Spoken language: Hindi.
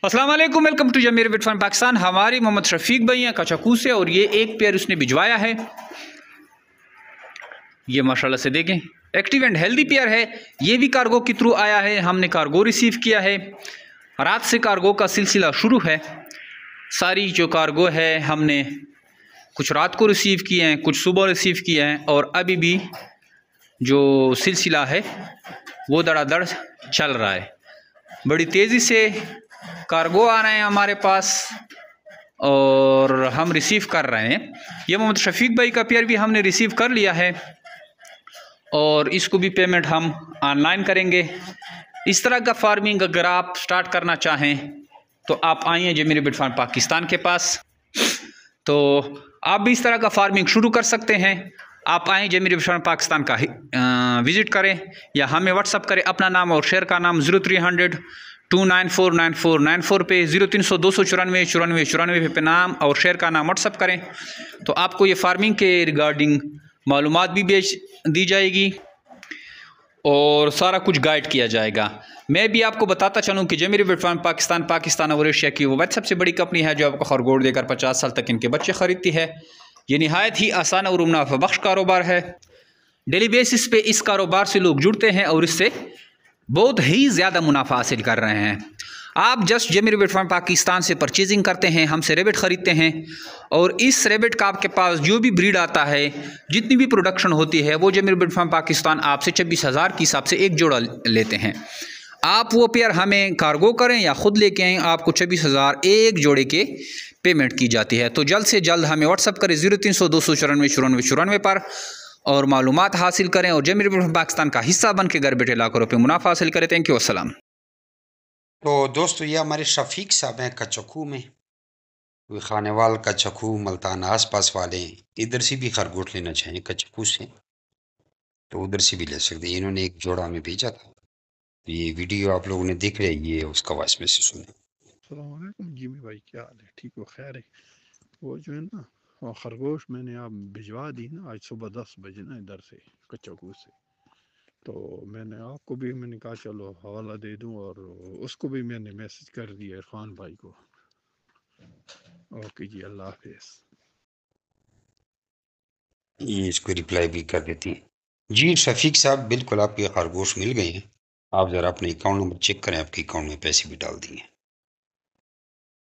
अस्सलाम वालेकुम, welcome to Zameer bit fun Pakistan. हमारी मोहम्मद शफीक भाई हैं कचाकू से और ये एक पेयर उसने भिजवाया है। ये माशाल्लाह से देखें एक्टिव एंड हेल्दी पेयर है। ये भी कार्गो के थ्रू आया है, हमने कार्गो रिसीव किया है। रात से कार्गो का सिलसिला शुरू है। सारी जो कार्गो है हमने कुछ रात को रिसीव किए हैं, कुछ सुबह रिसीव किए हैं और अभी भी जो सिलसिला है वो धड़ाधड़ चल रहा है। बड़ी तेज़ी से कार्गो आ रहे हैं हमारे पास और हम रिसीव कर रहे हैं। ये मोहम्मद शफीक भाई का पेयर भी हमने रिसीव कर लिया है और इसको भी पेमेंट हम ऑनलाइन करेंगे। इस तरह का फार्मिंग अगर आप स्टार्ट करना चाहें तो आप आइए जमीर बिट फार्म पाकिस्तान के पास, तो आप भी इस तरह का फार्मिंग शुरू कर सकते हैं। आप आएँ जमीर बिट फार्म पाकिस्तान का विज़िट करें या हमें व्हाट्सअप करें अपना नाम और शेयर का नाम 0300 2949494 पे 0300 294 94 94 पे नाम और शेयर का नाम व्हाट्सअप करें तो आपको ये फार्मिंग के रिगार्डिंग मालूमात भी दी जाएगी और सारा कुछ गाइड किया जाएगा। मैं भी आपको बताता चलूँ कि जमीर बिट फार्म पाकिस्तान और एशिया की वो वह सबसे बड़ी कंपनी है जो आपको खरगोश देकर 50 साल तक इनके बच्चे ख़रीदती है। ये नहायत ही आसान और मुनाफा बख्श कारोबार है। डेली बेसिस पे इस कारोबार से लोग जुड़ते हैं और इससे बहुत ही ज़्यादा मुनाफा हासिल कर रहे हैं। आप जस्ट जमीर बिट फार्म पाकिस्तान से परचेजिंग करते हैं, हमसे रेबिट ख़रीदते हैं और इस रेबिट का आपके पास जो भी ब्रीड आता है, जितनी भी प्रोडक्शन होती है, वो जमीर बिट फार्म पाकिस्तान आपसे 26,000 के हिसाब से एक जोड़ा लेते हैं। आप वो पेयर हमें कार्गो करें या ख़ुद लेके आएँ, आपको 26,000 एक जोड़े के पेमेंट की जाती है। तो जल्द से जल्द हमें व्हाट्सअप करें 0300 294 94 94 पर और मालूमात हासिल करें और जमीर बिट पाकिस्तान का हिस्सा बन के घर बैठे लाखों रुपये मुनाफा हासिल करें। थैंक यू, अस्सलाम। तो दोस्तों ये हमारे शफीक साहब हैं कचकू में, खानेवाल कचकू मुल्तान आसपास वाले इधर से भी खरगोश लेना चाहें कचकू से तो उधर से भी ले सकते हैं। इन्होंने एक जोड़ा हमें भेजा था, ये वीडियो आप लोगों ने देख लिया, ये उसका वॉइस मैसेज सुने। अस्सलाम वालेकुम जी भाई, क्या हाल है? ठीक हो, खैर है? वो जो है ना, वो खरगोश मैंने आप भिजवा दी ना आज सुबह 10 बजे ना इधर से कच्चकू से, तो मैंने आपको भी मैंने कहा चलो हवाला दे दूं और उसको भी मैंने मैसेज कर दिया इरफान भाई को। ओके जी, अल्लाह हाफिज़। ये इसको रिप्लाई भी कर देती है। जी शफीक साहब, बिल्कुल आपके खरगोश मिल गए हैं। आप ज़रा अपने अकाउंट नंबर चेक करें, आपके अकाउंट में पैसे भी डाल दिए।